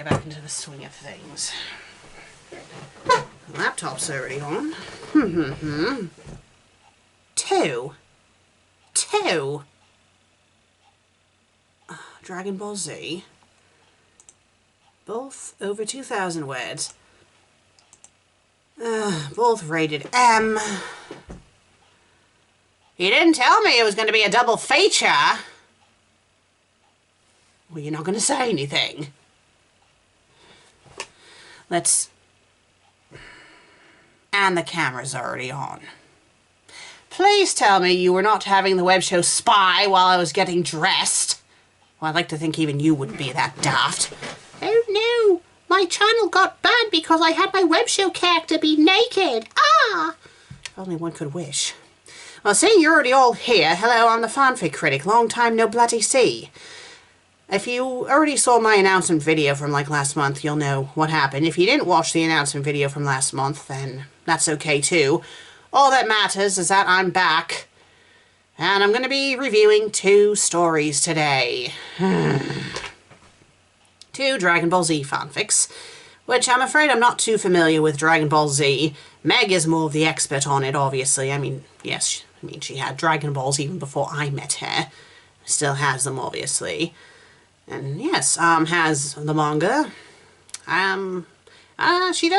back into the swing of things. The laptop's already on. Two. Dragon Ball Z. Both over 2,000 words. Both rated M. You didn't tell me it was going to be a double feature. Well, you're not going to say anything. Let's... And the camera's already on. Please tell me you were not having the web show spy while I was getting dressed. Well, I'd like to think even you wouldn't be that daft. Oh no! My channel got banned because I had my web show character be naked. Ah! If only one could wish. Well, seeing you're already all here, hello, I'm the FanFic Critic. Long time no bloody see. If you already saw my announcement video from like last month, you'll know what happened. If you didn't watch the announcement video from last month, then that's okay too. All that matters is that I'm back. And I'm going to be reviewing 2 stories today. 2 Dragon Ball Z fanfics, which I'm afraid I'm not too familiar with Dragon Ball Z. Meg is more of the expert on it, obviously. I mean, yes, she had Dragon Balls even before I met her. Still has them, obviously. And yes, has the manga. She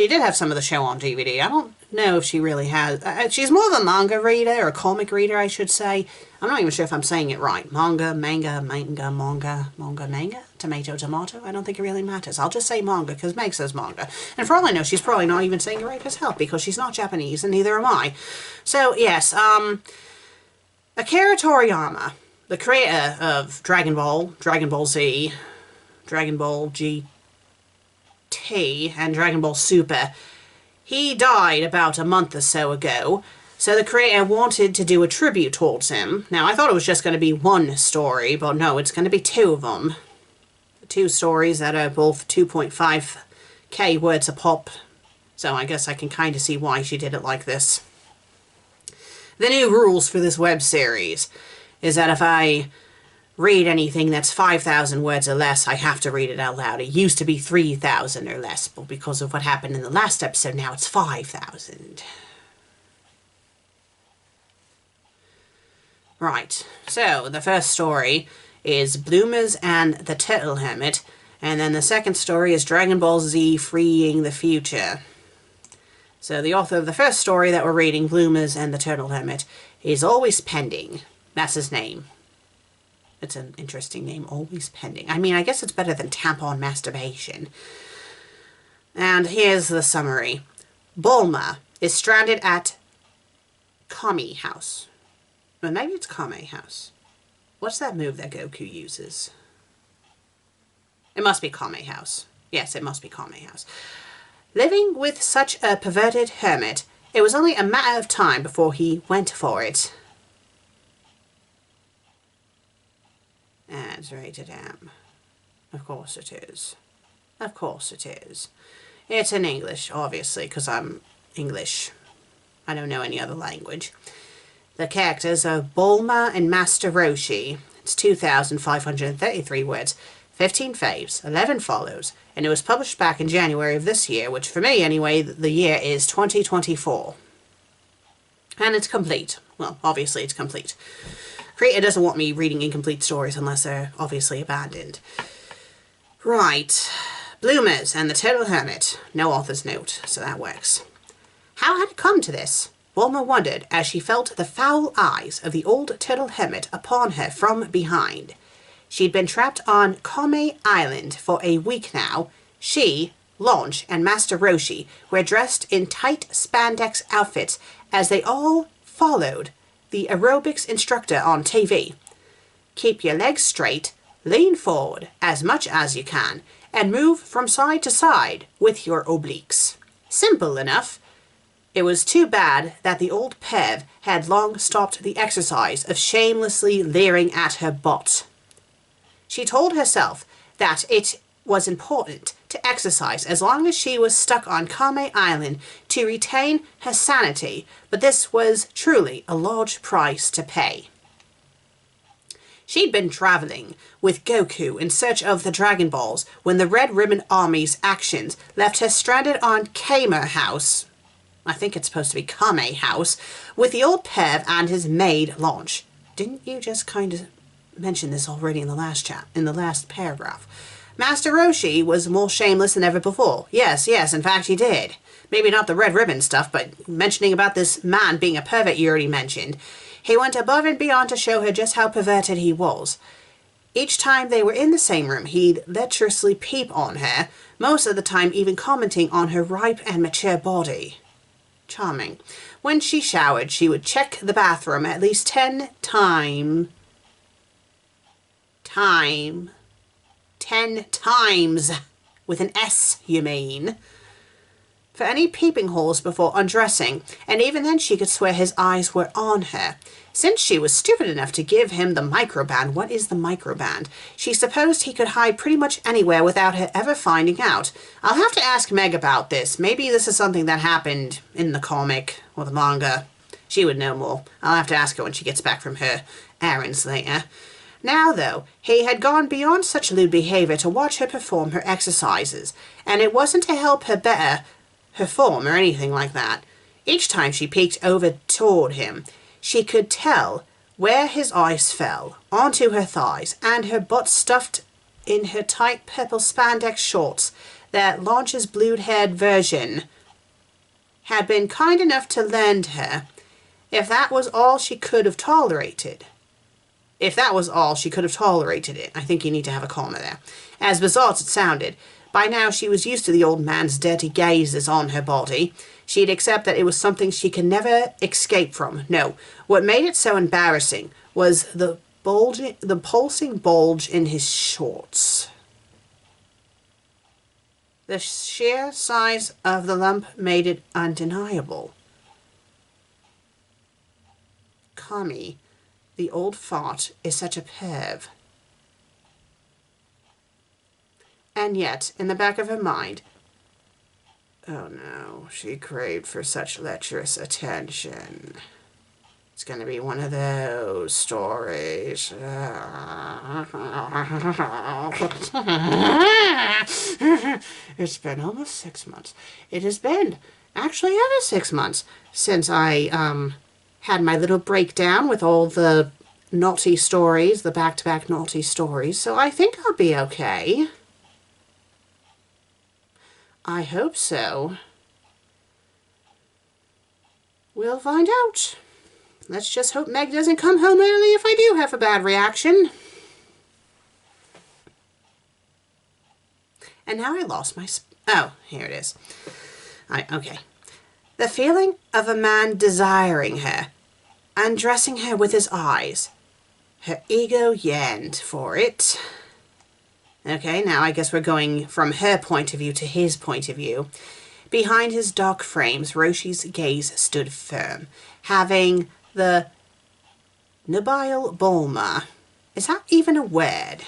did have some of the show on DVD. I don't know if she really has. She's more of a manga reader, or a comic reader, I should say. I'm not even sure if I'm saying it right. Manga, tomato, tomato. I don't think it really matters. I'll just say manga, because Meg says manga. And for all I know, she's probably not even saying it right herself, because she's not Japanese, and neither am I. So, yes, Akira Toriyama, the creator of Dragon Ball, Dragon Ball Z, Dragon Ball GT, and Dragon Ball Super, he died about a month or so ago, so the creator wanted to do a tribute towards him. Now, I thought it was just going to be 1 story, but no, it's going to be 2 of them. 2 stories that are both 2.5k words a pop, so I guess I can kind of see why she did it like this. The new rules for this web series is that if I read anything that's 5,000 words or less, I have to read it out loud. It used to be 3,000 or less, but because of what happened in the last episode, now it's 5,000. Right, so the first story is Bloomers and the Turtle Hermit, and then the second story is Dragon Ball Z Freeing the Future. So the author of the first story that we're reading, Bloomers and the Turtle Hermit, is Always Pending. That's his name. It's an interesting name, Always Pending. I mean, I guess it's better than tampon masturbation. And here's the summary. Bulma is stranded at Kami House. Well, maybe it's Kame House. What's that move that Goku uses? It must be Kame House. Yes, it must be Kame House. Living with such a perverted hermit, it was only a matter of time before he went for it. It's rated M. Of course it is. Of course it is. It's in English, obviously, because I'm English. I don't know any other language. The characters are Bulma and Master Roshi. It's 2,533 words, 15 faves, 11 follows, and it was published back in January of this year, which for me, anyway, the year is 2024. And it's complete. Well, obviously it's complete. Creator doesn't want me reading incomplete stories unless they're obviously abandoned. Right. Bloomers and the Turtle Hermit. No author's note, so that works. How had it come to this? Bulma wondered as she felt the foul eyes of the old Turtle Hermit upon her from behind. She'd been trapped on Kame Island for a week now. She, Launch, and Master Roshi were dressed in tight spandex outfits as they all followed the aerobics instructor on TV. Keep your legs straight, lean forward as much as you can, and move from side to side with your obliques. Simple enough. It was too bad that the old perv had long stopped the exercise of shamelessly leering at her butt. She told herself that it was important to exercise as long as she was stuck on Kame Island to retain her sanity, but this was truly a large price to pay. She'd been traveling with Goku in search of the Dragon Balls when the Red Ribbon Army's actions left her stranded on Kame House. I think it's supposed to be Kame House, with the old Pev and his maid Launch. Didn't you just kind of mention this already in the last paragraph? Master Roshi was more shameless than ever before. Yes, in fact he did. Maybe not the red ribbon stuff, but mentioning about this man being a pervert you already mentioned. He went above and beyond to show her just how perverted he was. Each time they were in the same room, he'd lecherously peep on her, most of the time even commenting on her ripe and mature body. Charming. When she showered, she would check the bathroom at least 10 times. 10 times. With an S, you mean. For any peeping holes before undressing, and even then she could swear his eyes were on her. Since she was stupid enough to give him the microband, what is the microband? She supposed he could hide pretty much anywhere without her ever finding out. I'll have to ask Meg about this. Maybe this is something that happened in the comic or the manga. She would know more. I'll have to ask her when she gets back from her errands later. Now, though, he had gone beyond such lewd behavior to watch her perform her exercises, and it wasn't to help her better her form or anything like that. Each time she peeked over toward him, she could tell where his eyes fell, onto her thighs, and her butt stuffed in her tight purple spandex shorts that Launch's blue-haired version had been kind enough to lend her. If that was all she could have tolerated. If that was all she could have tolerated it. I think you need to have a comma there. As bizarre as it sounded, by now she was used to the old man's dirty gazes on her body. She'd accept that it was something she could never escape from. No, what made it so embarrassing was the pulsing bulge in his shorts. The sheer size of the lump made it undeniable. Kami, the old fart, is such a perv. And yet, in the back of her mind, oh no, she craved for such lecherous attention. It's going to be one of those stories. It's been almost 6 months. It has been actually over 6 months since I had my little breakdown with all the naughty stories, the back-to-back naughty stories, so I think I'll be okay. I hope so. We'll find out. Let's just hope Meg doesn't come home early if I do have a bad reaction. And now I lost my... Oh, here it is. Okay. The feeling of a man desiring her, undressing her with his eyes. Her ego yearned for it. Okay, now I guess we're going from her point of view to his point of view. Behind his dark frames, Roshi's gaze stood firm, having the nubile Bulma. Is that even a word?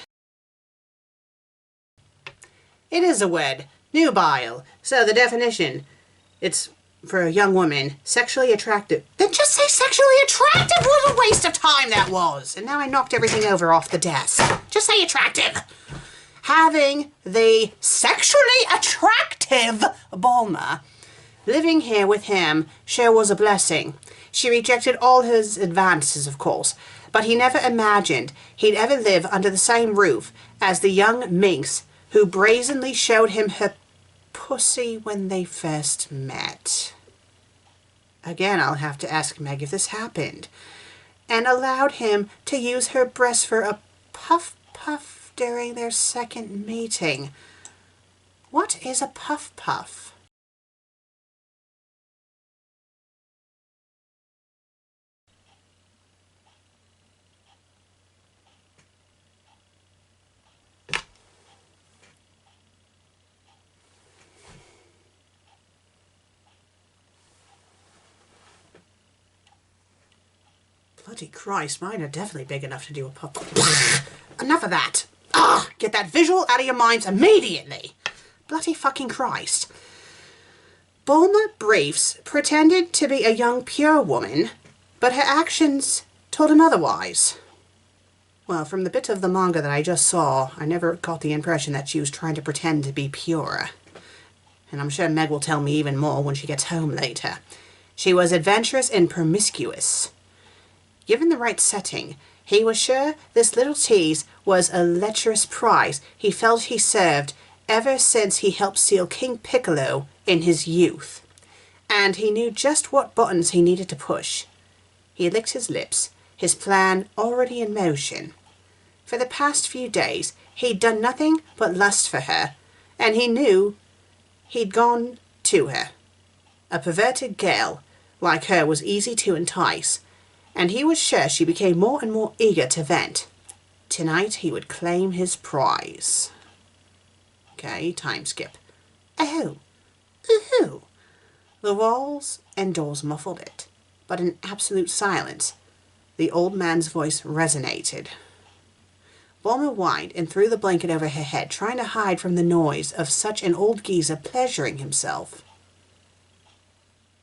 It is a word. Nubile. So the definition, it's for a young woman, sexually attractive. Then just say sexually attractive! What a waste of time that was! And now I knocked everything over off the desk. Just say attractive! Having the sexually attractive Bulma living here with him sure was a blessing. She rejected all his advances, of course, but he never imagined he'd ever live under the same roof as the young minx who brazenly showed him her pussy when they first met. Again, I'll have to ask Meg if this happened. And allowed him to use her breast for a puff-puff during their second meeting. What is a puff-puff? Bloody Christ, mine are definitely big enough to do a puff-puff. Enough of that. Get that visual out of your minds immediately. Bloody fucking Christ. Bulma Briefs pretended to be a young pure woman, but her actions told him otherwise. Well, from the bit of the manga that I just saw, I never got the impression that she was trying to pretend to be pure. And I'm sure Meg will tell me even more when she gets home later. She was adventurous and promiscuous. Given the right setting, he was sure this little tease was a lecherous prize he felt he served ever since he helped seal King Piccolo in his youth. And he knew just what buttons he needed to push. He licked his lips, his plan already in motion. For the past few days, he'd done nothing but lust for her, and he knew he'd gone to her. A perverted girl like her was easy to entice, and he was sure she became more and more eager to vent. Tonight he would claim his prize. Okay, time skip. Oh, ooh. The walls and doors muffled it, but in absolute silence, the old man's voice resonated. Bulma whined and threw the blanket over her head, trying to hide from the noise of such an old geezer pleasuring himself.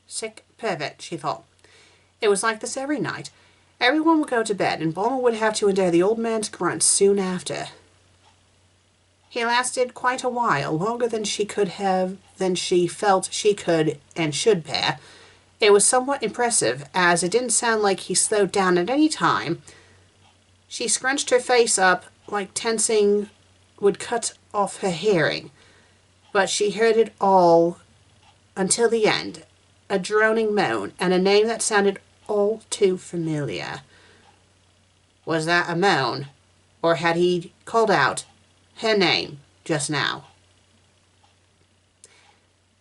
Sick pervert, she thought. It was like this every night. Everyone would go to bed, and Bulma would have to endure the old man's grunts soon after. He lasted quite a while, longer than she felt she could and should bear. It was somewhat impressive, as it didn't sound like he slowed down at any time. She scrunched her face up like tensing would cut off her hearing, but she heard it all until the end, a droning moan and a name that sounded all too familiar. Was that a moan, or had he called out her name just now?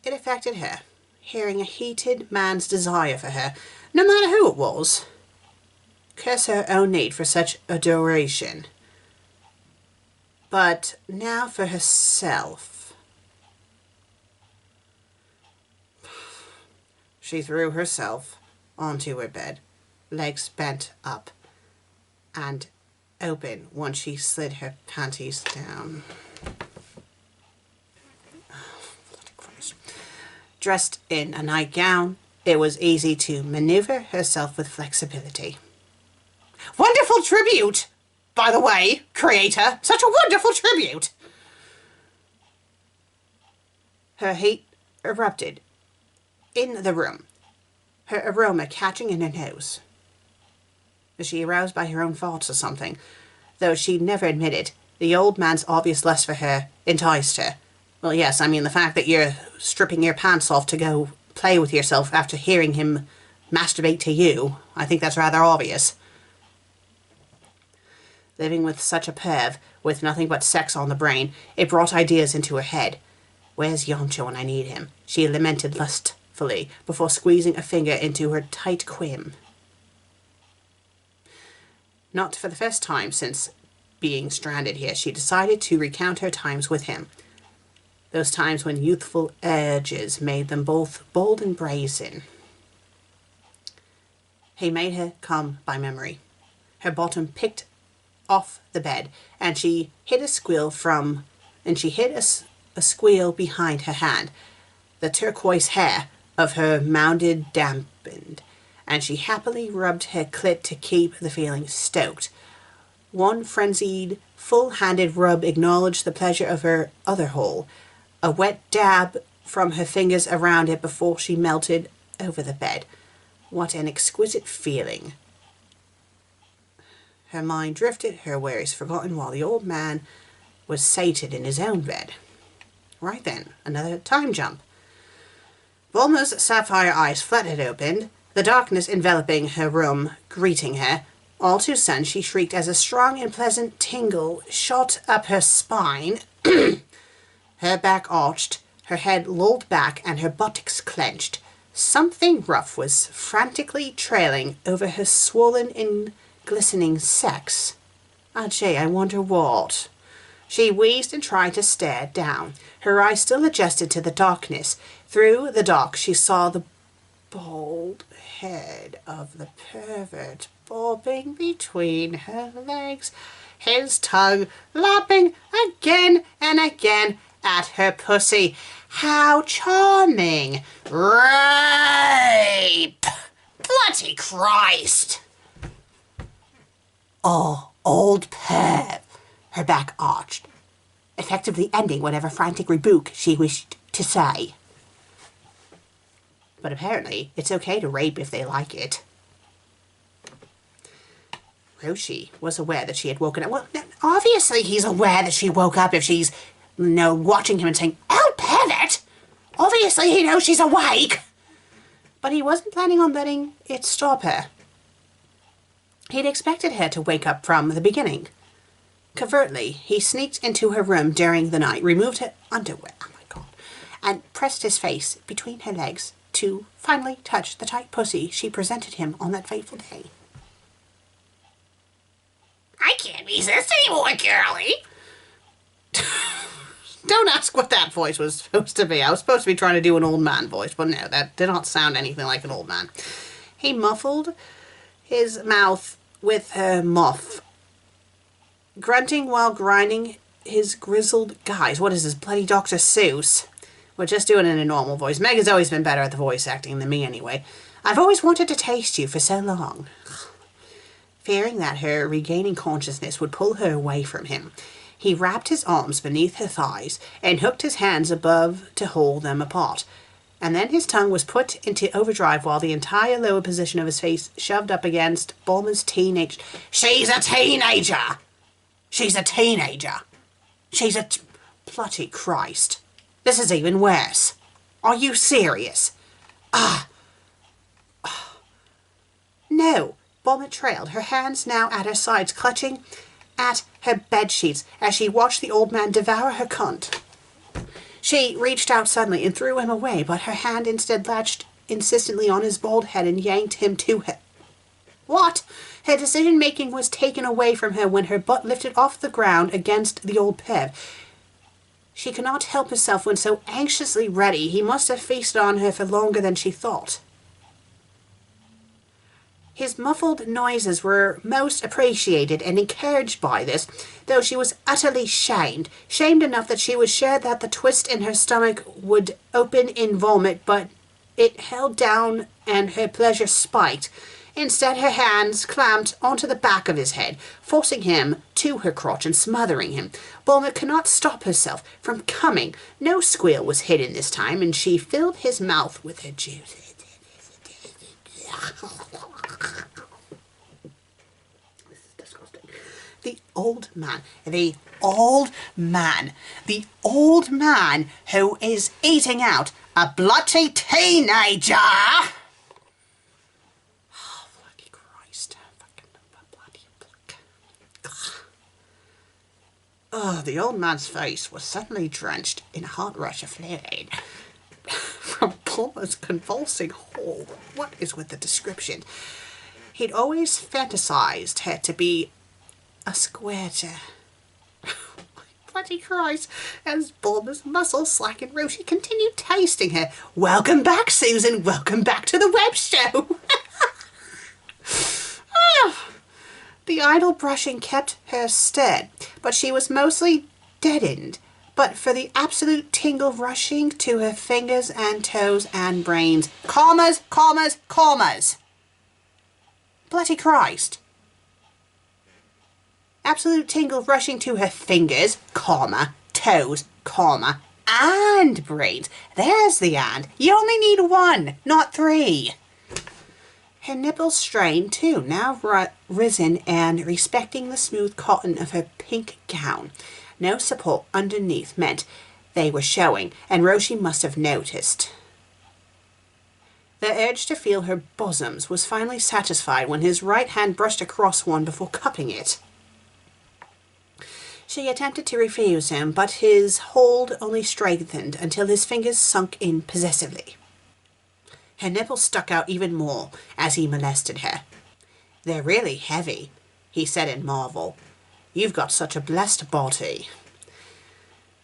It affected her, hearing a heated man's desire for her, no matter who it was. Curse her own need for such adoration. But now for herself. She threw herself onto her bed, legs bent up and open once she slid her panties down. Bloody Christ. Dressed in a nightgown, it was easy to maneuver herself with flexibility. Wonderful tribute, by the way, creator. Such a wonderful tribute. Her heat erupted in the room, her aroma catching in her nose. Was she aroused by her own thoughts or something? Though she'd never admitted, the old man's obvious lust for her enticed her. Well, yes, I mean, the fact that you're stripping your pants off to go play with yourself after hearing him masturbate to you, I think that's rather obvious. Living with such a perv, with nothing but sex on the brain, it brought ideas into her head. Where's Yamcha when I need him? She lamented lustfully before squeezing a finger into her tight quim. Not for the first time since being stranded here, she decided to recount her times with him. Those times when youthful urges made them both bold and brazen. He made her come by memory. Her bottom picked off the bed, and she hid a squeal behind her hand. The turquoise hair of her mounded dampened, and she happily rubbed her clit to keep the feeling stoked. One frenzied, full-handed rub acknowledged the pleasure of her other hole, a wet dab from her fingers around it before she melted over the bed. What an exquisite feeling. Her mind drifted, her worries forgotten, while the old man was sated in his own bed. Right then, another time jump. Bulma's sapphire eyes fluttered open, the darkness enveloping her room greeting her. All too sudden, she shrieked as a strong and pleasant tingle shot up her spine. Her back arched, her head lolled back, and her buttocks clenched. Something rough was frantically trailing over her swollen and glistening sex. Ajay, I wonder what? She wheezed and tried to stare down, her eyes still adjusted to the darkness. Through the dark, she saw the bald head of the pervert bobbing between her legs, his tongue lapping again and again at her pussy. How charming! Rape! Bloody Christ! Oh, old perv, her back arched, effectively ending whatever frantic rebuke she wished to say. But apparently, it's okay to rape if they like it. Roshi was aware that she had woken up. Well, obviously he's aware that she woke up if she's, watching him and saying, "Oh, pervert!" Obviously he knows she's awake. But he wasn't planning on letting it stop her. He'd expected her to wake up from the beginning. Covertly, he sneaked into her room during the night, removed her underwear, oh my god, and pressed his face between her legs to finally touch the tight pussy she presented him on that fateful day. I can't resist anymore, girlie. Don't ask what that voice was supposed to be. I was supposed to be trying to do an old man voice, but no, that did not sound anything like an old man. He muffled his mouth with her muff, grunting while grinding his grizzled guys. What is this, bloody Dr. Seuss? We're just doing it in a normal voice. Meg has always been better at the voice acting than me anyway. I've always wanted to taste you for so long. Fearing that her regaining consciousness would pull her away from him, he wrapped his arms beneath her thighs and hooked his hands above to hold them apart. And then his tongue was put into overdrive while the entire lower position of his face shoved up against Bulma's teenage... She's a teenager! She's a teenager! She's a... Bloody Christ. This is even worse. Are you serious? No. Bulma trailed, her hands now at her sides, clutching at her bedsheets as she watched the old man devour her cunt. She reached out suddenly and threw him away, but her hand instead latched insistently on his bald head and yanked him to her. What? Her decision-making was taken away from her when her butt lifted off the ground against the old perv. She could not help herself when so anxiously ready. He must have feasted on her for longer than she thought. His muffled noises were most appreciated and encouraged by this, though she was utterly shamed enough that she was sure that the twist in her stomach would open in vomit, but it held down and her pleasure spiked. Instead, her hands clamped onto the back of his head, forcing him to her crotch and smothering him. Bulma could not stop herself from coming. No squeal was hidden this time, and she filled his mouth with her juice. This is disgusting. The old man who is eating out a bloody teenager. Oh, bloody Christ. Oh, the old man's face was suddenly drenched in a hot rush of fluid from Bulma's convulsing hole. What is with the description? He'd always fantasized her to be a squirter. Bloody Christ. As Bulma's muscles slackened, Roshi continued tasting her. Welcome back, Susan. Welcome back to the web show. The idle brushing kept her stead, but she was mostly deadened. But for the absolute tingle rushing to her fingers and toes and brains. Commas, commas, commas. Bloody Christ. Absolute tingle rushing to her fingers, comma, toes, comma, and brains. There's the and. You only need one, not three. Her nipples strained too, now risen and respecting the smooth cotton of her pink gown. No support underneath meant they were showing, and Roshi must have noticed. The urge to feel her bosoms was finally satisfied when his right hand brushed across one before cupping it. She attempted to refuse him, but his hold only strengthened until his fingers sunk in possessively. Her nipples stuck out even more as he molested her. They're really heavy, he said in marvel. You've got such a blessed body.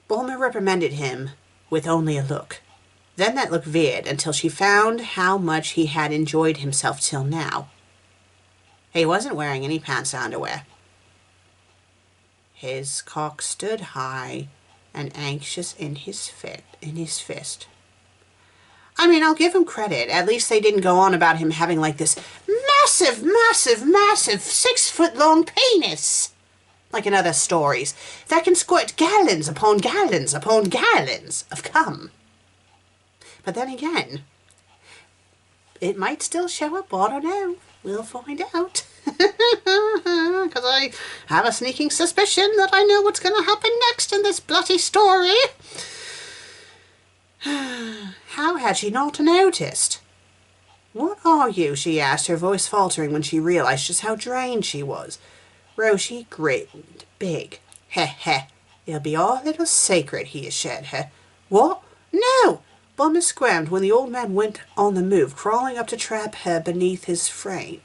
Bulma reprimanded him with only a look. Then that look veered until she found how much he had enjoyed himself till now. He wasn't wearing any pants or underwear. His cock stood high and anxious in his fist. I mean, I'll give him credit. At least they didn't go on about him having like this massive 6-foot long penis. like in other stories, that can squirt gallons upon gallons upon gallons of cum. But then again, it might still show up, I don't know. We'll find out. Because I have a sneaking suspicion that I know what's going to happen next in this bloody story. How had she not noticed? What are you? She asked, her voice faltering when she realised just how drained she was. Roshi grinned big. Heh heh. It'll be all a little sacred, he assured her. What? No! Bulma squirmed when the old man went on the move, crawling up to trap her underneath his frame.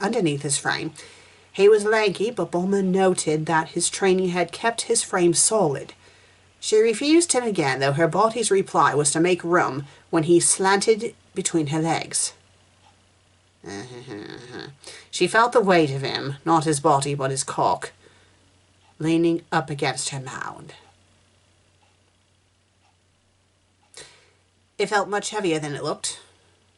He was lanky, but Bulma noted that his training had kept his frame solid. She refused him again, though her body's reply was to make room when he slanted between her legs. She felt the weight of him, not his body, but his cock, leaning up against her mound. It felt much heavier than it looked.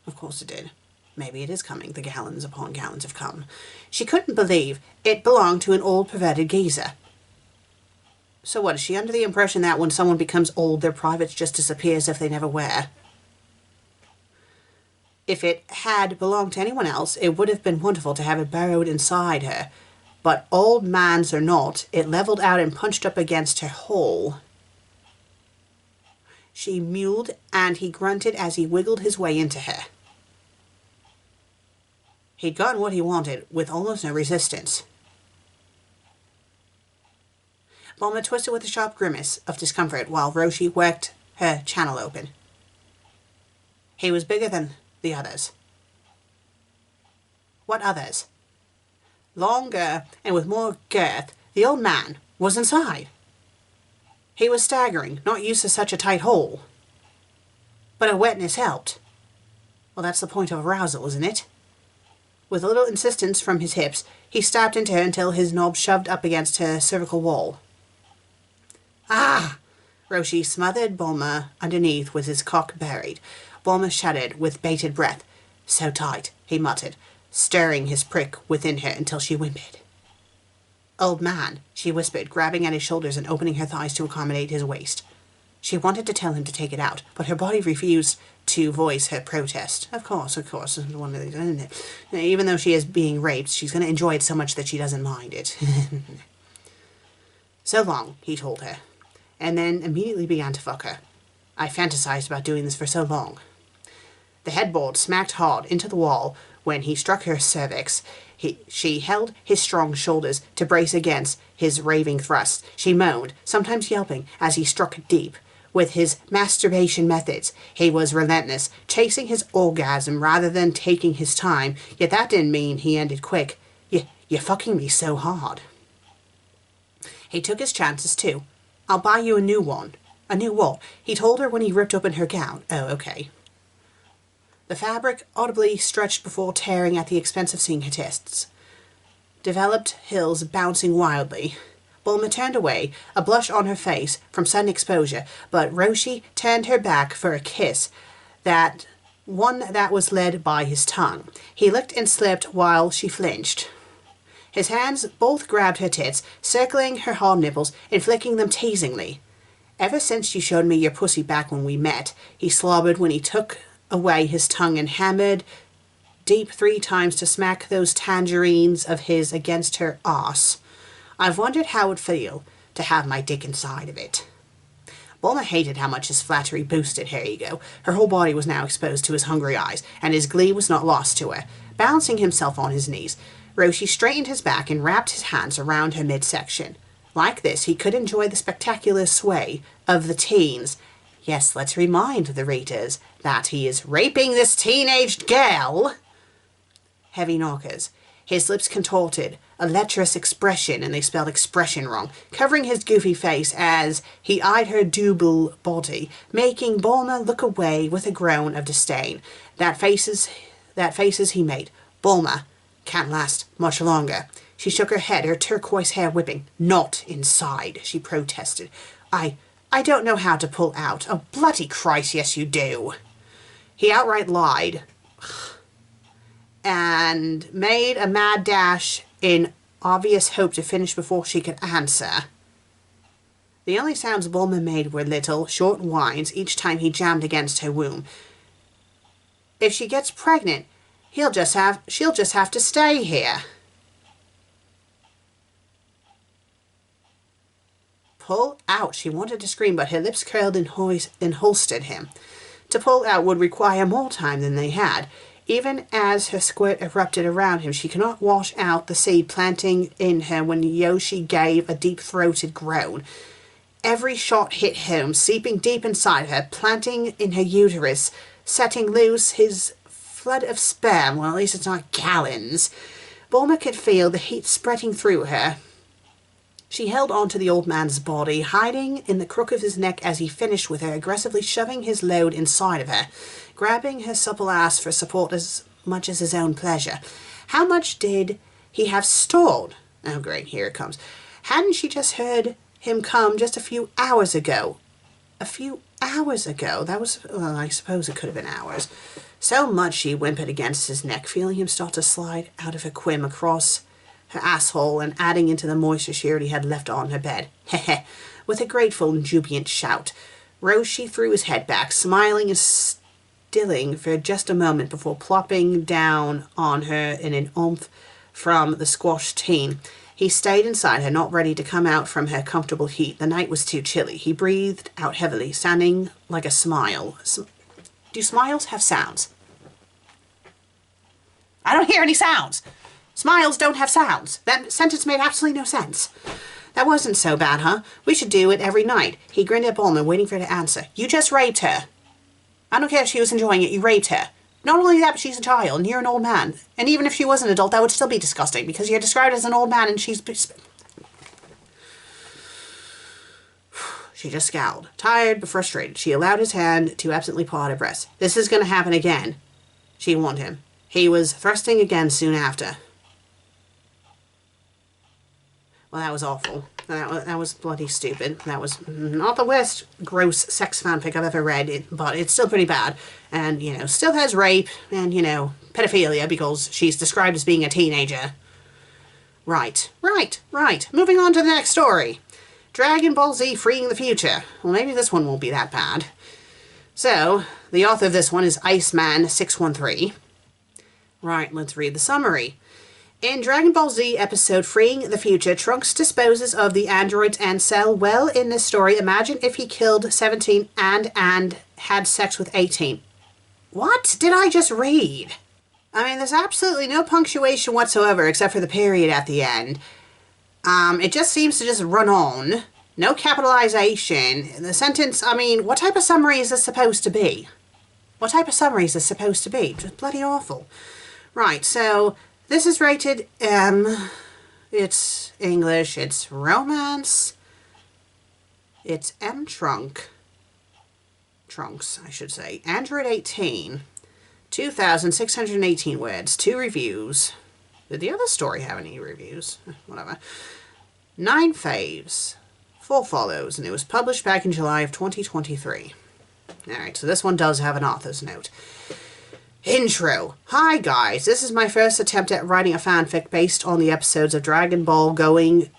Of course it did. Maybe it is coming, the gallons upon gallons have come. She couldn't believe it belonged to an old perverted geezer. So what, is she under the impression that when someone becomes old, their privates just disappear as if they never were? If it had belonged to anyone else, it would have been wonderful to have it burrowed inside her. But old man's or not, it levelled out and punched up against her hole. She mewed, and he grunted as he wiggled his way into her. He'd gotten what he wanted, with almost no resistance. Bulma twisted with a sharp grimace of discomfort while Roshi worked her channel open. He was bigger than the others. What others? Longer and with more girth, the old man was inside. He was staggering, not used to such a tight hole. But her wetness helped. Well, that's the point of arousal, isn't it? With a little insistence from his hips, he stabbed into her until his knob shoved up against her cervical wall. Ah! Roshi smothered Bulma underneath with his cock buried. Bulma shuddered with bated breath. So tight, he muttered, stirring his prick within her until she whimpered. Old man, she whispered, grabbing at his shoulders and opening her thighs to accommodate his waist. She wanted to tell him to take it out, but her body refused to voice her protest. Of course, it's one of these, isn't it? Even though she is being raped, she's going to enjoy it so much that she doesn't mind it. So long, he told her, and then immediately began to fuck her. I fantasized about doing this for so long. The headboard smacked hard into the wall when he struck her cervix. She held his strong shoulders to brace against his raving thrust. She moaned, sometimes yelping, as he struck deep. With his masturbation methods, he was relentless, chasing his orgasm rather than taking his time, yet that didn't mean he ended quick. You're fucking me so hard. He took his chances too. I'll buy you a new one. A new what? He told her when he ripped open her gown. Oh, okay. The fabric audibly stretched before tearing at the expense of seeing her tests. Developed hills bouncing wildly. Bulma turned away, a blush on her face from sudden exposure, but Roshi turned her back for a kiss, that was led by his tongue. He licked and slipped while she flinched. His hands both grabbed her tits, circling her hard nipples and flicking them teasingly. Ever since you showed me your pussy back when we met, he slobbered when he took away his tongue and hammered deep 3 times to smack those tangerines of his against her arse. I've wondered how it would feel to have my dick inside of it. Bulma hated how much his flattery boosted her ego. Her whole body was now exposed to his hungry eyes, and his glee was not lost to her. Balancing himself on his knees, Roshi straightened his back and wrapped his hands around her midsection. Like this, he could enjoy the spectacular sway of the teens. Yes, let's remind the readers that he is raping this teenaged girl. Heavy knockers. His lips contorted, a lecherous expression, and they spelled expression wrong, covering his goofy face as he eyed her double body, making Bulma look away with a groan of disdain. That faces he made. Bulma can't last much longer. She shook her head, her turquoise hair whipping. Not inside, she protested. I don't know how to pull out. Oh, bloody Christ, yes you do. He outright lied and made a mad dash in obvious hope to finish before she could answer. The only sounds Bulma made were little, short whines each time he jammed against her womb. If she gets pregnant, she'll just have to stay here. Pull out. She wanted to scream, but her lips curled and holstered him. To pull out would require more time than they had. Even as her squirt erupted around him, she could not wash out the seed planting in her when Yoshi gave a deep-throated groan. Every shot hit home, seeping deep inside her, planting in her uterus, setting loose his flood of sperm. Well, at least it's not gallons. Bulma could feel the heat spreading through her. She held on to the old man's body, hiding in the crook of his neck as he finished with her, aggressively shoving his load inside of her, grabbing her supple ass for support as much as his own pleasure. How much did he have stored? Oh, great, here it comes. Hadn't she just heard him come just a few hours ago? A few hours ago? That was, well, I suppose it could have been hours. So much she whimpered against his neck, feeling him start to slide out of her quim across her asshole and adding into the moisture she already had left on her bed. Heh. With a grateful and jubilant shout, Roshi threw his head back, smiling and stilling for just a moment before plopping down on her in an oomph from the squashed teen. He stayed inside her, not ready to come out from her comfortable heat. The night was too chilly. He breathed out heavily, sounding like a smile. Do smiles have sounds? I don't hear any sounds. Smiles don't have sounds. That sentence made absolutely no sense. That wasn't so bad, huh? We should do it every night. He grinned at Bulma, waiting for her to answer. You just raped her. I don't care if she was enjoying it. You raped her. Not only that, but she's a child, and you're an old man. And even if she was an adult, that would still be disgusting, because you're described as an old man, and she's... She just scowled. Tired but frustrated, she allowed his hand to absently paw at her breast. This is going to happen again. She warned him. He was thrusting again soon after. Well, that was awful. That was bloody stupid. That was not the worst gross sex fanfic I've ever read, but it's still pretty bad. And, you know, still has rape and, you know, pedophilia because she's described as being a teenager. Right. Moving on to the next story. Dragon Ball Z Freeing the Future. Well, maybe this one won't be that bad. So, the author of this one is Iceman613. Right, let's read the summary. In Dragon Ball Z episode Freeing the Future, Trunks disposes of the androids and Cell. Well, in this story, imagine if he killed 17 and had sex with 18. What did I just read? I mean, there's absolutely no punctuation whatsoever except for the period at the end. It just seems to just run on. No capitalization. The sentence, I mean, what type of summary is this supposed to be? What type of summary is this supposed to be? Just bloody awful. Right, so... This is rated M. It's English. It's romance. It's M Trunks, I should say. Android 18. 2,618 words. 2 reviews. Did the other story have any reviews? Whatever. 9 faves. 4 follows. And it was published back in July of 2023. Alright, so this one does have an author's note. Intro. Hi guys, this is my first attempt at writing a fanfic based on the episodes of Dragon Ball, doing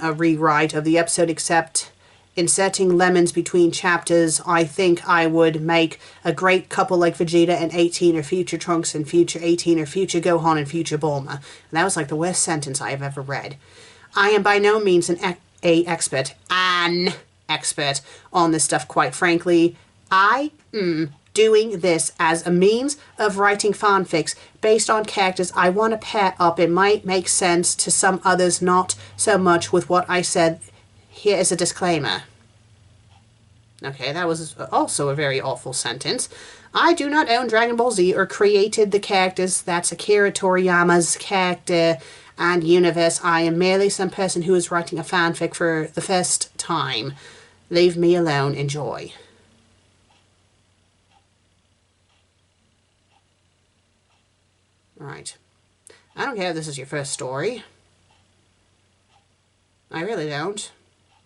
a rewrite of the episode except inserting lemons between chapters. I think I would make a great couple like Vegeta and 18 or future Trunks and future 18 or future Gohan and future Bulma. And that was like the worst sentence I have ever read. I am by no means an expert on this stuff, quite frankly. I am doing this as a means of writing fanfics based on characters I want to pair up. It might make sense to some others, not so much with what I said. Here is a disclaimer. Okay, that was also a very awful sentence. I do not own Dragon Ball Z or created the characters. That's Akira Toriyama's character and universe. I am merely some person who is writing a fanfic for the first time. Leave me alone. Enjoy. Right. I don't care if this is your first story. I really don't.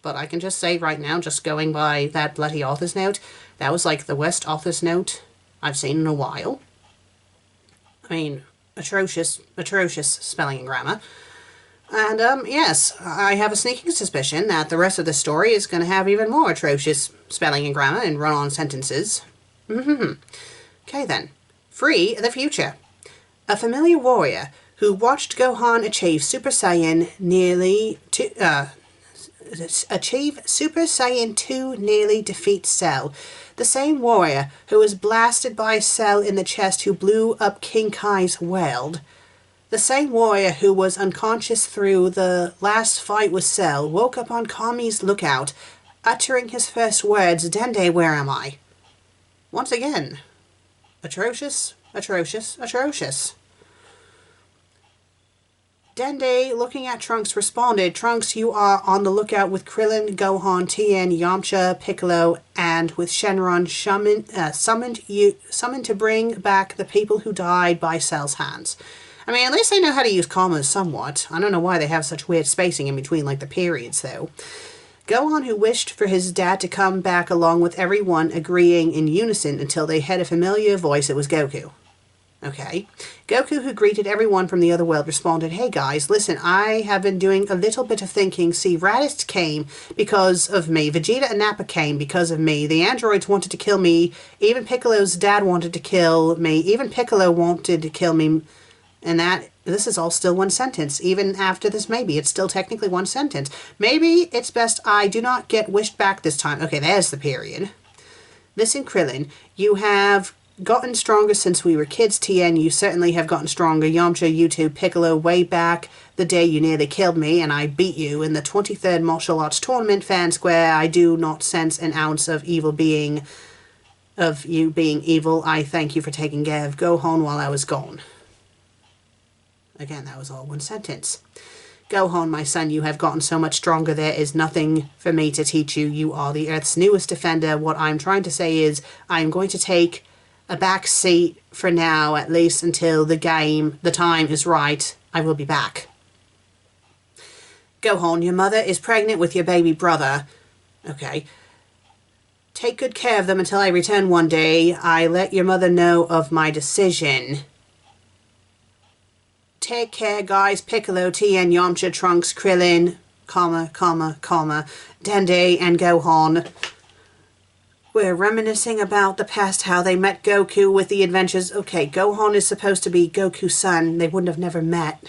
But I can just say right now, just going by that bloody author's note, that was like the worst author's note I've seen in a while. I mean, atrocious spelling and grammar. And, yes, I have a sneaking suspicion that the rest of the story is going to have even more atrocious spelling and grammar and run-on sentences. Okay, then. Free the future. A familiar warrior who watched Gohan achieve Super Saiyan Super Saiyan 2 nearly defeat Cell. The same warrior who was blasted by Cell in the chest who blew up King Kai's world. The same warrior who was unconscious through the last fight with Cell woke up on Kami's lookout, uttering his first words, "Dende, where am I?" Once again, atrocious, atrocious, atrocious. Dende, looking at Trunks, responded, "Trunks, you are on the lookout with Krillin, Gohan, Tien, Yamcha, Piccolo, and with Shenron summoned to bring back the people who died by Cell's hands." I mean, at least they know how to use commas somewhat. I don't know why they have such weird spacing in between, like, the periods, though. Gohan, who wished for his dad to come back along with everyone agreeing in unison until they heard a familiar voice. It was Goku. Okay. Goku, who greeted everyone from the other world, responded, "Hey guys, listen, I have been doing a little bit of thinking. See, Raditz came because of me. Vegeta and Nappa came because of me. The androids wanted to kill me. Even Piccolo's dad wanted to kill me. Even Piccolo wanted to kill me. And this is all still one sentence. Even after this, maybe it's still technically one sentence. Maybe it's best I do not get wished back this time." Okay, there's the period. "Listen, Krillin, you have gotten stronger since we were kids. Tien, you certainly have gotten stronger. Yamcha, you too. Piccolo, way back the day you nearly killed me and I beat you in the 23rd Martial Arts Tournament, Fan Square. I do not sense an ounce of you being evil. I thank you for taking care of Gohan while I was gone." Again, that was all one sentence. "Gohan, my son, you have gotten so much stronger. There is nothing for me to teach you. You are the Earth's newest defender. What I'm trying to say is I am going to take a back seat for now, at least until the time is right. I will be back." "Gohan, your mother is pregnant with your baby brother." Okay. "Take good care of them until I return one day. I let your mother know of my decision. Take care, guys. Piccolo, Tien, Yamcha, Trunks, Krillin, Dende, and Gohan. We're reminiscing about the past, how they met Goku with the adventures." Okay, Gohan is supposed to be Goku's son. They wouldn't have never met.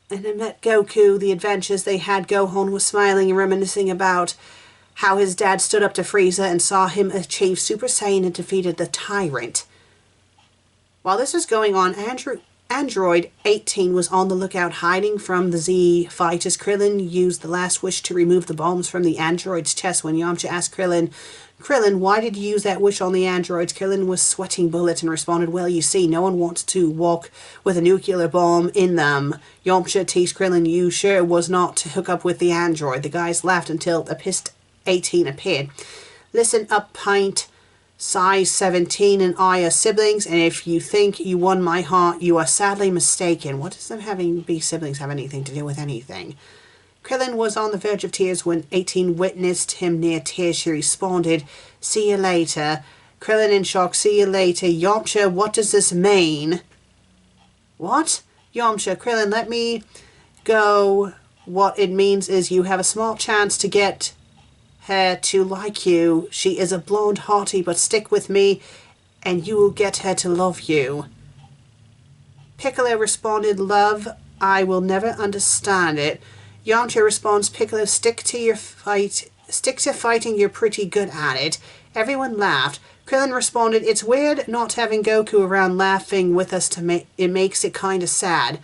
"And they met Goku, the adventures they had. Gohan was smiling and reminiscing about how his dad stood up to Frieza and saw him achieve Super Saiyan and defeated the Tyrant." While this was going on, Android 18 was on the lookout, hiding from the Z fighters. Krillin used the last wish to remove the bombs from the android's chest. When Yamcha asked Krillin, "Why did you use that wish on the androids?" Krillin was sweating bullets and responded, "Well, you see, no one wants to walk with a nuclear bomb in them." Yamcha teased Krillin, "You sure it was not to hook up with the android?" The guys laughed until the pissed 18 appeared. "Listen up, Pint. Size 17 and I are siblings, and if you think you won my heart, you are sadly mistaken." What does them be siblings have anything to do with anything? Krillin was on the verge of tears when 18 witnessed him near tears. She responded, "See you later." Krillin in shock, "See you later." Yamcha, "What does this mean?" What? Yamcha, "Krillin, let me go. What it means is you have a small chance to get her to like you. She is a blonde hottie, but stick with me and you will get her to love you." Piccolo responded, "Love, I will never understand it." Yamcha responds, "Piccolo, stick to fighting, you're pretty good at it." Everyone laughed. Krillin responded, "It's weird not having Goku around laughing with us. It makes it kinda sad."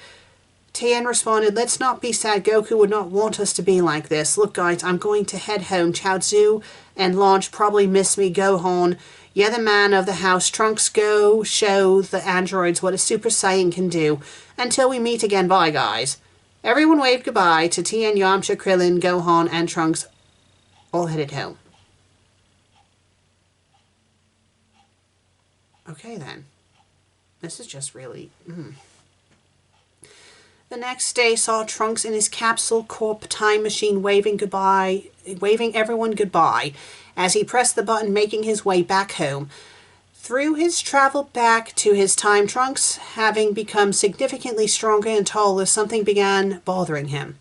Tien responded, "Let's not be sad. Goku would not want us to be like this. Look, guys, I'm going to head home. Chaozu and Launch probably miss me. Gohan, you're the man of the house. Trunks, go show the androids what a Super Saiyan can do. Until we meet again, bye, guys." Everyone waved goodbye to Tien, Yamcha, Krillin, Gohan, and Trunks, all headed home. Okay, then. This is just really... The next day saw Trunks in his capsule corp time machine waving everyone goodbye as he pressed the button, making his way back home. Through his travel back to his time, Trunks, having become significantly stronger and taller, something began bothering him.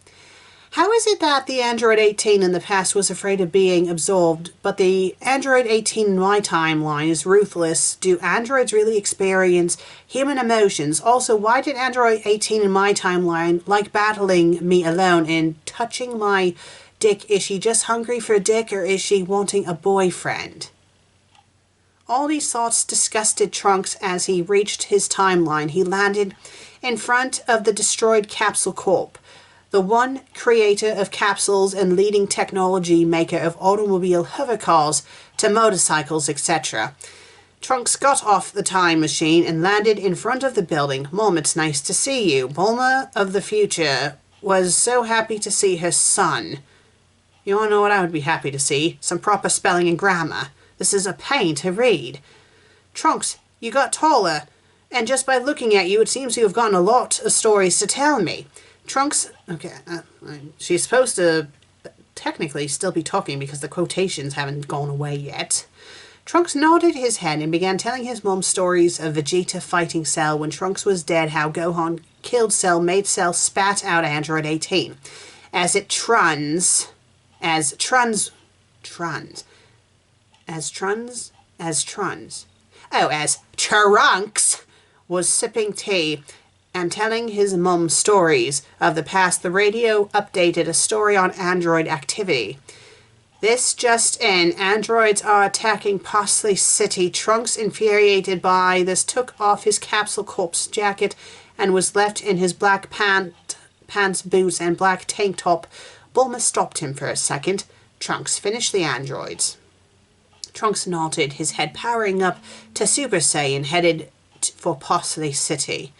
How is it that the Android 18 in the past was afraid of being absorbed, but the Android 18 in my timeline is ruthless? Do androids really experience human emotions? Also, why did Android 18 in my timeline like battling me alone and touching my dick? Is she just hungry for a dick, or is she wanting a boyfriend? All these thoughts disgusted Trunks as he reached his timeline. He landed in front of the destroyed Capsule Corp, the one creator of capsules and leading technology maker of automobile hovercars to motorcycles, etc. Trunks got off the time machine and landed in front of the building. Mom, it's nice to see you. Bulma of the future was so happy to see her son. You wanna know what I would be happy to see? Some proper spelling and grammar. This is a pain to read. Trunks, you got taller, and just by looking at you, it seems you have gotten a lot of stories to tell me. Trunks, okay, she's supposed to technically still be talking because the quotations haven't gone away yet. Trunks nodded his head and began telling his mom stories of Vegeta fighting Cell when Trunks was dead, how Gohan killed Cell, made Cell spat out Android 18. As Trunks was sipping tea and telling his mum stories of the past, the radio updated a story on android activity. This just in, androids are attacking Parsley City. Trunks, infuriated by this, took off his Capsule Corp's jacket and was left in his black pants, boots, and black tank top. Bulma stopped him for a second. Trunks, finish the androids. Trunks nodded, his head powering up to Super Saiyan, headed for Parsley City.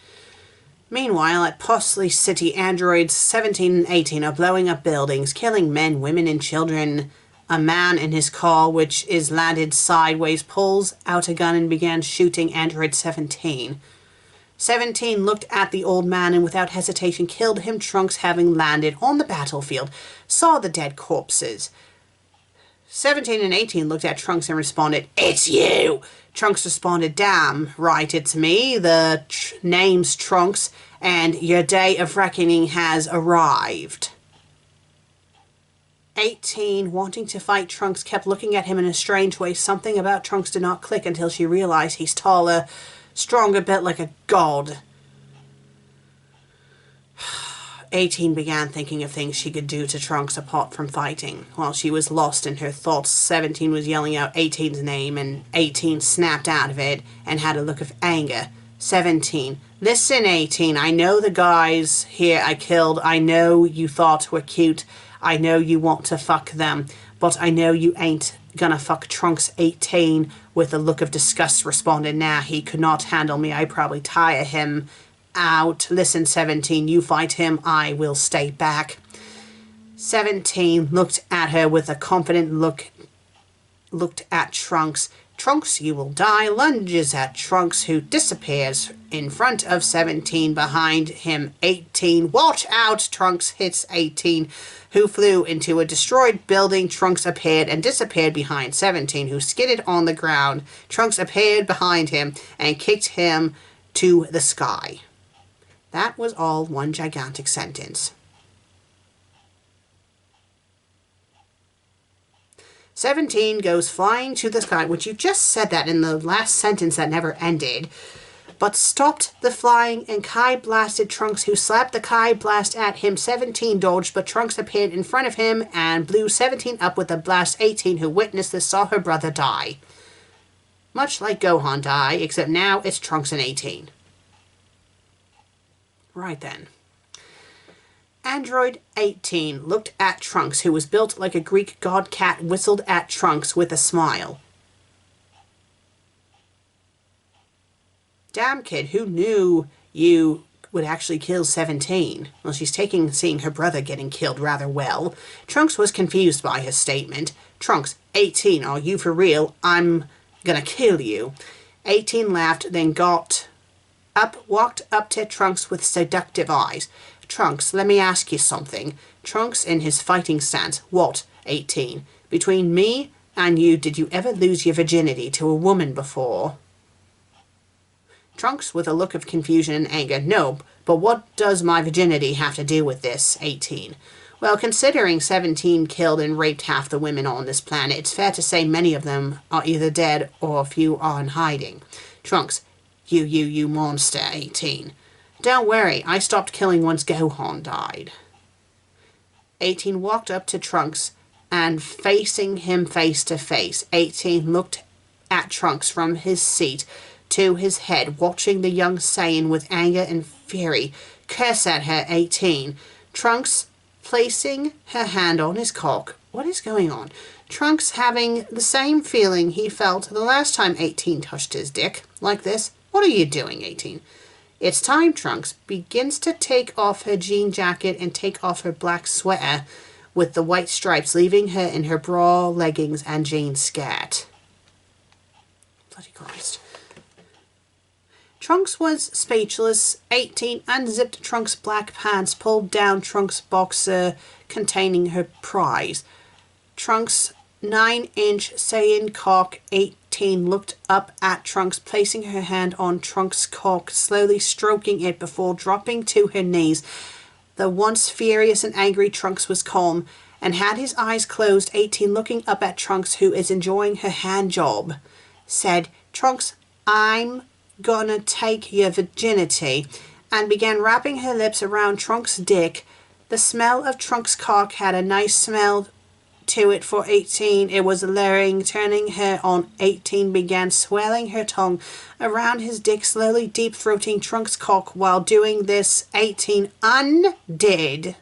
Meanwhile, at Parsley City, androids 17 and 18 are blowing up buildings, killing men, women, and children. A man in his car, which is landed sideways, pulls out a gun and began shooting android 17. 17 looked at the old man and without hesitation killed him. Trunks, having landed on the battlefield, saw the dead corpses. 17 and 18 looked at Trunks and responded, "It's you!" Trunks responded, "Damn right, it's me. The name's Trunks, and your day of reckoning has arrived." 18, wanting to fight Trunks, kept looking at him in a strange way. Something about Trunks did not click until she realized he's taller, stronger, built like a god. 18 began thinking of things she could do to Trunks apart from fighting. While she was lost in her thoughts, 17 was yelling out 18's name, and 18 snapped out of it and had a look of anger. 17, listen, 18, I know the guys here I killed. I know you thought were cute. I know you want to fuck them, but I know you ain't gonna fuck Trunks. 18, with a look of disgust, responded, "Nah, he could not handle me. I probably tire him out. Listen, 17, you fight him. I will stay back." 17 looked at her with a confident looked at Trunks. "Trunks, you will die." Lunges at Trunks, who disappears in front of 17. Behind him, 18. Watch out! Trunks hits 18, who flew into a destroyed building. Trunks appeared and disappeared behind 17, who skidded on the ground. Trunks appeared behind him and kicked him to the sky. That was all one gigantic sentence. 17 goes flying to the sky, which you just said that in the last sentence that never ended, but stopped the flying and Kai blasted Trunks, who slapped the Kai blast at him. 17 dodged, but Trunks appeared in front of him and blew 17 up with a blast. 18, who witnessed this, saw her brother die. Much like Gohan die, except now it's Trunks and 18. Right then. Android 18 looked at Trunks, who was built like a Greek god cat, whistled at Trunks with a smile. "Damn, kid, who knew you would actually kill 17? Well, she's seeing her brother getting killed rather well. Trunks was confused by his statement. Trunks, 18, are you for real? I'm gonna kill you. 18 laughed, then walked up to Trunks with seductive eyes. Trunks, let me ask you something. Trunks in his fighting stance. What? 18. Between me and you, did you ever lose your virginity to a woman before? Trunks, with a look of confusion and anger. No, but what does my virginity have to do with this? 18. Well, considering 17 killed and raped half the women on this planet, it's fair to say many of them are either dead or a few are in hiding. Trunks, you monster. 18. Don't worry, I stopped killing once Gohan died. 18 walked up to Trunks and facing him face to face. 18 looked at Trunks from his seat to his head, watching the young Saiyan with anger and fury. Curse at her. 18. Trunks placing her hand on his cock. What is going on? Trunks having the same feeling he felt the last time 18 touched his dick. Like this. What are you doing, 18? It's time. Trunks begins to take off her jean jacket and take off her black sweater with the white stripes, leaving her in her bra, leggings, and jean skirt. Bloody Christ. Trunks was speechless. 18 unzipped Trunks' black pants, pulled down Trunks' boxer containing her prize. Trunks' 9-inch Saiyan cock. 18 looked up at Trunks, placing her hand on Trunks' cock, slowly stroking it before dropping to her knees. The once furious and angry Trunks was calm and had his eyes closed. 18, looking up at Trunks, who is enjoying her hand job, said, Trunks, I'm gonna take your virginity, and began wrapping her lips around Trunks' dick. The smell of Trunks' cock had a nice smell to it for 18. It was alluring. Turning her on, 18 began swirling her tongue around his dick, slowly deep-throating Trunks' cock. While doing this, 18 undid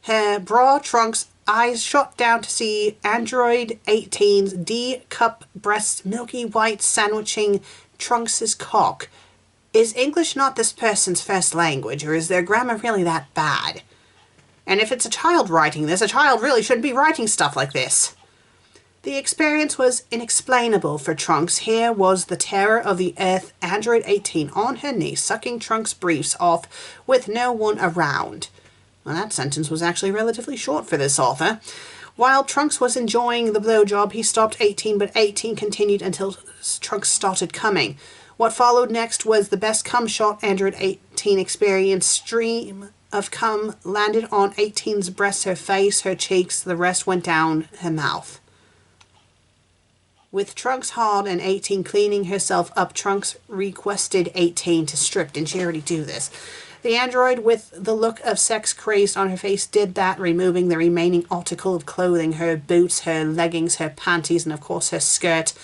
her bra. Trunks' eyes shot down to see Android 18's D-cup breast, milky white, sandwiching Trunks' cock. Is English not this person's first language, or is their grammar really that bad? And if it's a child writing this, a child really shouldn't be writing stuff like this. The experience was inexplainable for Trunks. Here was the terror of the earth, Android 18 on her knees, sucking Trunks' briefs off with no one around. Well, that sentence was actually relatively short for this author. While Trunks was enjoying the blowjob, he stopped 18, but 18 continued until Trunks started coming. What followed next was the best cum shot Android 18 experienced. Stream of cum landed on 18's breasts, her face, her cheeks. The rest went down her mouth. With Trunks hard and 18 cleaning herself up, Trunks requested 18 to strip. Didn't she already do this? The android, with the look of sex crazed on her face, did that, removing the remaining article of clothing, her boots, her leggings, her panties, and of course her skirt,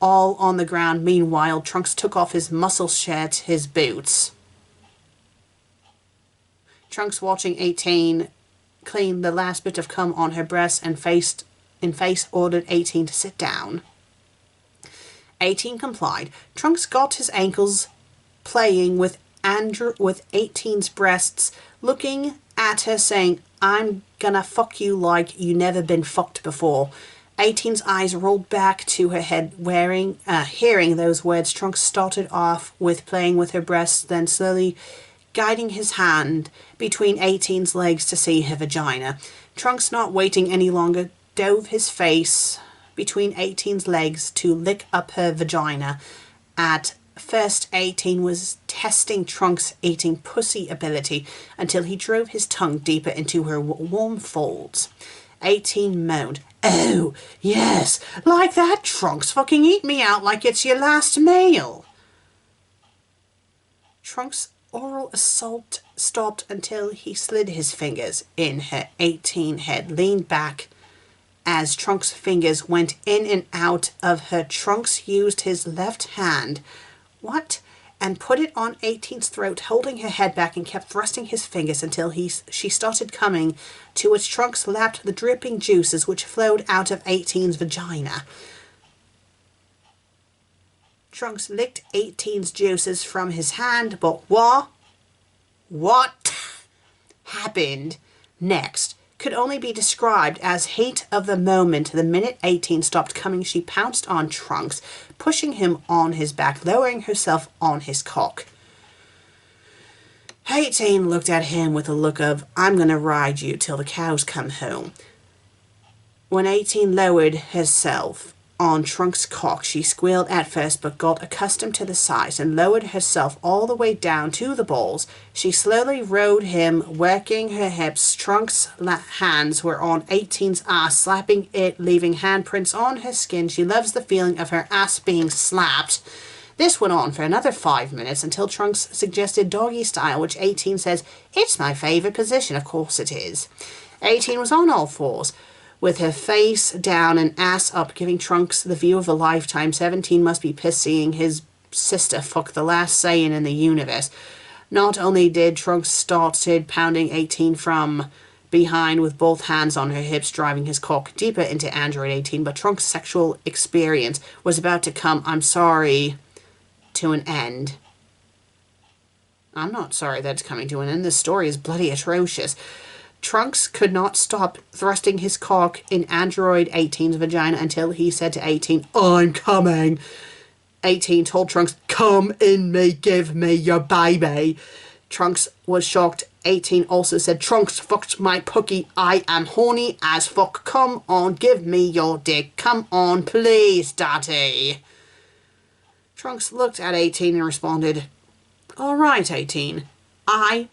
all on the ground. Meanwhile, Trunks took off his muscle shirt, his boots. Trunks, watching 18 clean the last bit of cum on her breast and face, ordered 18 to sit down. 18 complied. Trunks got his ankles playing with 18's breasts, looking at her, saying, I'm gonna fuck you like you never been fucked before. 18's eyes rolled back to her head, hearing those words. Trunks started off with playing with her breasts, then slowly guiding his hand between 18's legs to see her vagina. Trunks, not waiting any longer, dove his face between 18's legs to lick up her vagina. At first, 18 was testing Trunks' eating pussy ability until he drove his tongue deeper into her warm folds. 18 moaned, Oh, yes, like that, Trunks. Fucking eat me out like it's your last meal. Trunks' oral assault stopped until he slid his fingers in her 18 head, leaned back as Trunks' fingers went in and out of her. Trunks used his left hand, and put it on 18's throat, holding her head back, and kept thrusting his fingers until she started coming, to which Trunks lapped the dripping juices which flowed out of 18's vagina. Trunks licked 18's juices from his hand, but what happened next could only be described as heat of the moment. The minute 18 stopped coming, she pounced on Trunks, pushing him on his back, lowering herself on his cock. 18 looked at him with a look of, I'm gonna ride you till the cows come home. When 18 lowered herself on Trunks' cock. She squealed at first, but got accustomed to the size and lowered herself all the way down to the balls. She slowly rode him, working her hips. Trunks' hands were on 18's ass, slapping it, leaving handprints on her skin. She loves the feeling of her ass being slapped. This went on for another 5 minutes until Trunks suggested doggy style, which 18 says, "It's my favourite position." Of course it is. 18 was on all fours, with her face down and ass up, giving Trunks the view of a lifetime. 17 must be pissed seeing his sister fuck the last Saiyan in the universe. Not only did Trunks started pounding 18 from behind with both hands on her hips, driving his cock deeper into Android 18, but Trunks' sexual experience was about to come, I'm sorry, to an end. I'm not sorry that it's coming to an end. This story is bloody atrocious. Trunks could not stop thrusting his cock in Android 18's vagina until he said to 18, "I'm coming." 18 told Trunks, "Come in me, give me your baby." Trunks was shocked. 18 also said, "Trunks fucked my pookie. I am horny as fuck. Come on, give me your dick. Come on, please, daddy." Trunks looked at 18 and responded, "All right, 18. I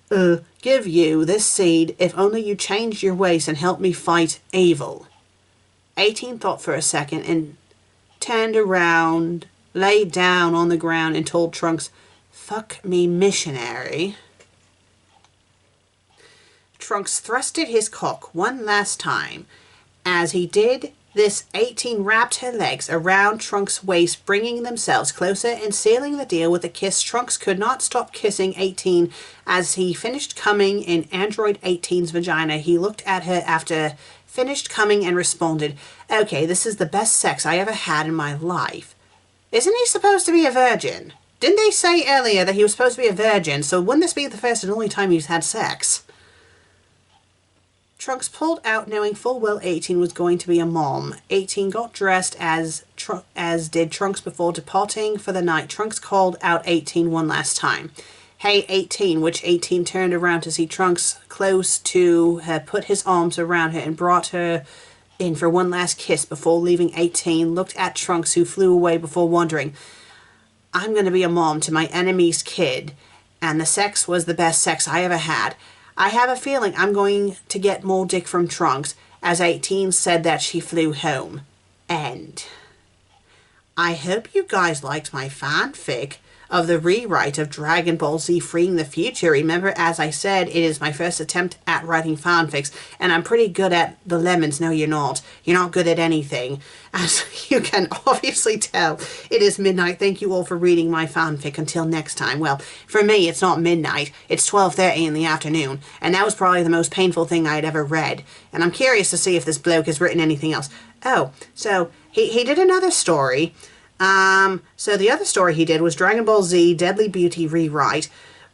give you this seed if only you change your ways and help me fight evil." 18 thought for a second and turned around, laid down on the ground and told Trunks, "Fuck me, missionary." Trunks thrusted his cock one last time. As he did this, 18 wrapped her legs around Trunks' waist, bringing themselves closer and sealing the deal with a kiss. Trunks could not stop kissing 18 as he finished coming in Android 18's vagina. He looked at her after finished coming and responded, "Okay, this is the best sex I ever had in my life." Isn't he supposed to be a virgin? Didn't they say earlier that he was supposed to be a virgin? So wouldn't this be the first and only time he's had sex? Trunks pulled out, knowing full well 18 was going to be a mom. 18 got dressed as did Trunks before departing for the night. Trunks called out 18 one last time. "Hey, 18, which 18 turned around to see Trunks close to her, put his arms around her and brought her in for one last kiss before leaving. 18 looked at Trunks, who flew away before wondering, "I'm going to be a mom to my enemy's kid, and the sex was the best sex I ever had. I have a feeling I'm going to get more dick from Trunks," as 18 said that she flew home. End. I hope you guys liked my fanfic of the rewrite of Dragon Ball Z Freeing the Future. Remember, as I said, it is my first attempt at writing fanfics, and I'm pretty good at the lemons. No, you're not. You're not good at anything. As you can obviously tell, it is midnight. Thank you all for reading my fanfic. Until next time. Well, for me, it's not midnight. It's 12:30 in the afternoon, and that was probably the most painful thing I had ever read. And I'm curious to see if this bloke has written anything else. Oh, so he did another story. So the other story he did was Dragon Ball Z Deadly Beauty Rewrite.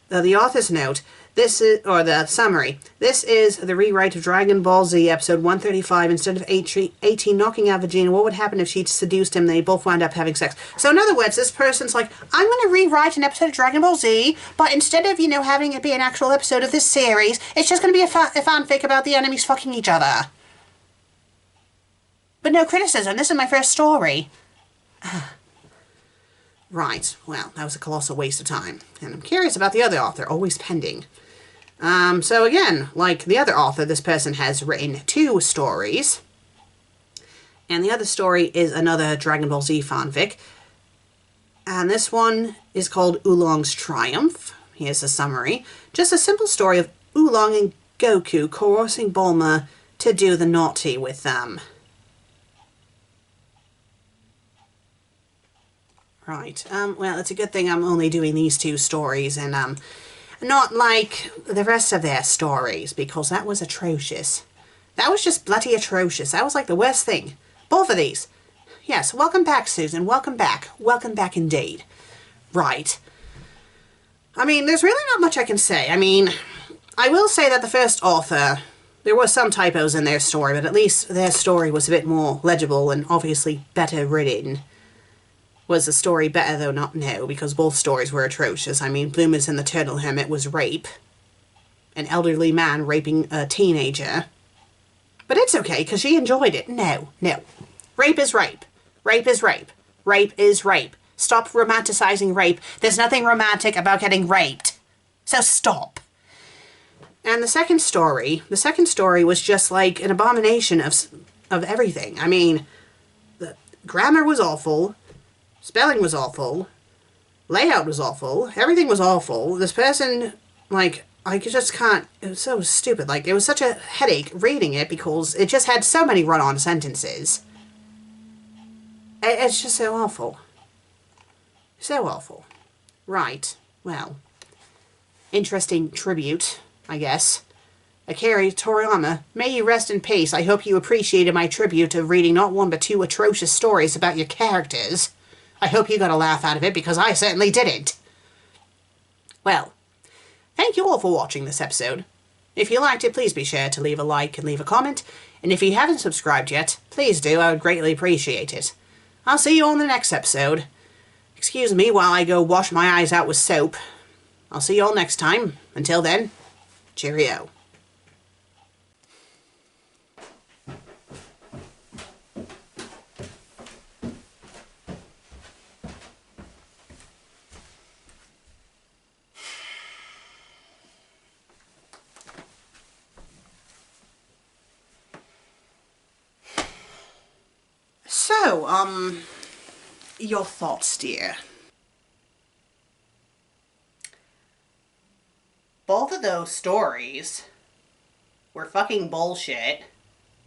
The author's note, this is, or the summary, this is the rewrite of Dragon Ball Z episode 135. Instead of 18 knocking out Vegeta, what would happen if she seduced him and they both wound up having sex? So in other words, this person's like, I'm going to rewrite an episode of Dragon Ball Z, but instead of, having it be an actual episode of this series, it's just going to be a fanfic about the enemies fucking each other. But no criticism, this is my first story. Right, well, that was a colossal waste of time. And I'm curious about the other author, always pending. So again, like the other author, this person has written 2 stories. And the other story is another Dragon Ball Z fanfic. And this one is called Oolong's Triumph. Here's a summary. Just a simple story of Oolong and Goku coercing Bulma to do the naughty with them. Right, well, it's a good thing I'm only doing these 2 stories and not like the rest of their stories, because that was atrocious. That was just bloody atrocious. That was like the worst thing. Both of these. Yes, welcome back, Susan. Welcome back. Welcome back indeed. Right. I mean, there's really not much I can say. I mean, I will say that the first author, there was some typos in their story, but at least their story was a bit more legible and obviously better written. Was the story better though? Not no, because both stories were atrocious. I mean, Bloomis and the Turtle Hermit was rape. An elderly man raping a teenager. But it's okay, because she enjoyed it. No, no. Rape is rape. Rape is rape. Rape is rape. Stop romanticizing rape. There's nothing romantic about getting raped. So stop. And the second story was just like an abomination of everything. I mean, the grammar was awful. Spelling was awful. Layout was awful. Everything was awful. This person, like, I just can't, it was so stupid. Like, it was such a headache reading it because it just had so many run-on sentences. It's just so awful. So awful. Right. Well, interesting tribute, I guess. Akira Toriyama, may you rest in peace. I hope you appreciated my tribute of reading not one but two atrocious stories about your characters. I hope you got a laugh out of it, because I certainly didn't. Well, thank you all for watching this episode. If you liked it, please be sure to leave a like and leave a comment. And if you haven't subscribed yet, please do. I would greatly appreciate it. I'll see you all in the next episode. Excuse me while I go wash my eyes out with soap. I'll see you all next time. Until then, cheerio. So, your thoughts, dear? Both of those stories were fucking bullshit.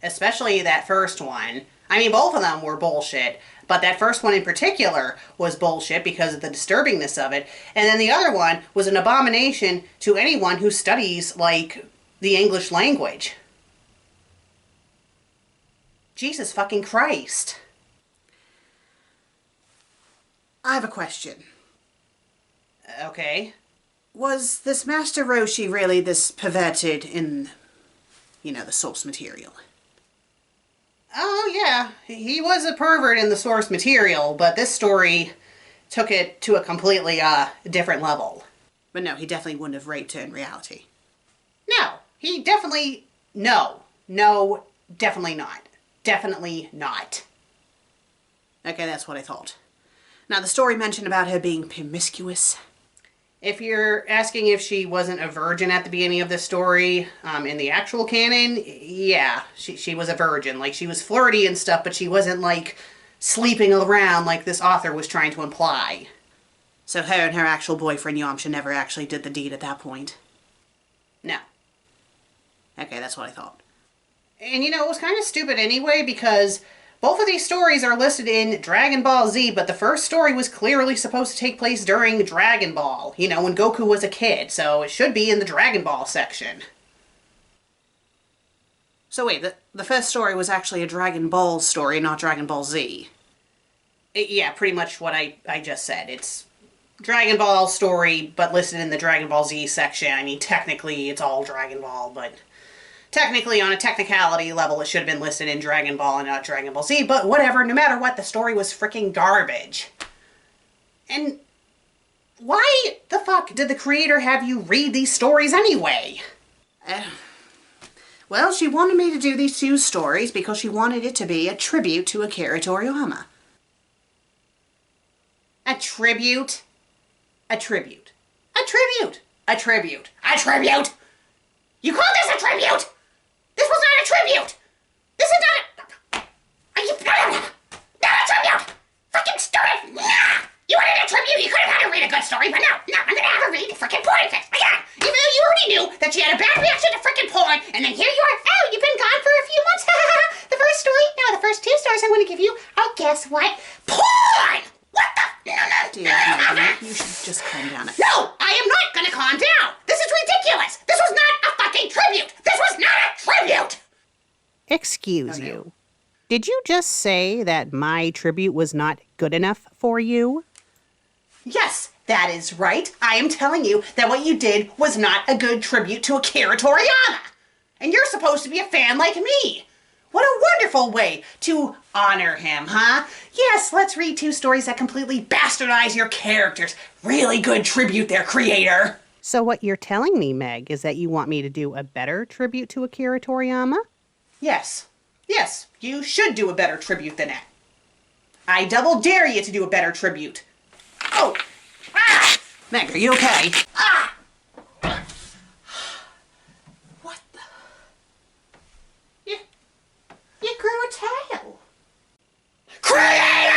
Especially that first one. I mean, both of them were bullshit. But that first one in particular was bullshit because of the disturbingness of it. And then the other one was an abomination to anyone who studies, like, the English language. Jesus fucking Christ. I have a question. Okay. Was this Master Roshi really this perverted in, you know, the source material? Oh, yeah. He was a pervert in the source material, but this story took it to a completely, different level. But no, he definitely wouldn't have raped her in reality. No, he definitely... No, definitely not. Definitely not. Okay, that's what I thought. Now, the story mentioned about her being promiscuous. If you're asking if she wasn't a virgin at the beginning of the story, in the actual canon, yeah, she was a virgin. Like, she was flirty and stuff, but she wasn't, like, sleeping around like this author was trying to imply. So her and her actual boyfriend, Yamcha, never actually did the deed at that point? No. Okay, that's what I thought. And, you know, it was kind of stupid anyway, because both of these stories are listed in Dragon Ball Z, but the first story was clearly supposed to take place during Dragon Ball, you know, when Goku was a kid, so it should be in the Dragon Ball section. So wait, the first story was actually a Dragon Ball story, not Dragon Ball Z? Yeah, pretty much what I just said. It's Dragon Ball story, but listed in the Dragon Ball Z section. I mean, technically it's all Dragon Ball, but... Technically, on a technicality level, it should have been listed in Dragon Ball and not Dragon Ball Z, but whatever, no matter what, the story was freaking garbage. And why the fuck did the creator have you read these stories anyway? Well, she wanted me to do these two stories because she wanted it to be a tribute to Akira Toriyama. A tribute? A tribute. A tribute. A tribute. A tribute! You call this a tribute? This was not a tribute! This is not a... Are you... Not a tribute! Fucking stupid! You wanted a tribute, you could have had her read a good story, but no, I'm gonna have her read frickin' porn fics. Again! Even though you already knew that she had a bad reaction to frickin' porn, and then here you are, oh, you've been gone for a few months, The first story, no, the first two stories I'm gonna give you, oh, guess what? Porn! What the... Dear, you should just calm down. No, I am not gonna calm down! This is ridiculous! This was not a fucking tribute! This was not a tribute! Excuse you. Did you just say that my tribute was not good enough for you? Yes, that is right. I am telling you that what you did was not a good tribute to Akira Toriyama. And you're supposed to be a fan like me. What a wonderful way to honor him, huh? Yes, let's read two stories that completely bastardize your characters. Really good tribute there, creator. So what you're telling me, Meg, is that you want me to do a better tribute to Akira Toriyama? Yes. Yes, you should do a better tribute than that. I double dare you to do a better tribute. Oh! Ah! Meg, are you okay? Ah! What the? You grew a tail. Creator!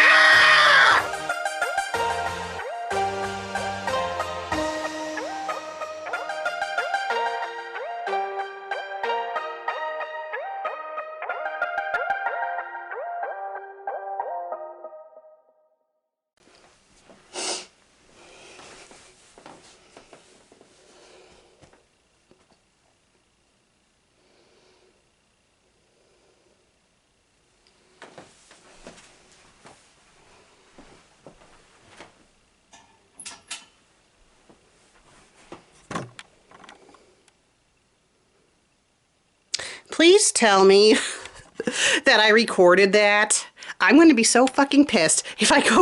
Please tell me that I recorded that. I'm going to be so fucking pissed if I go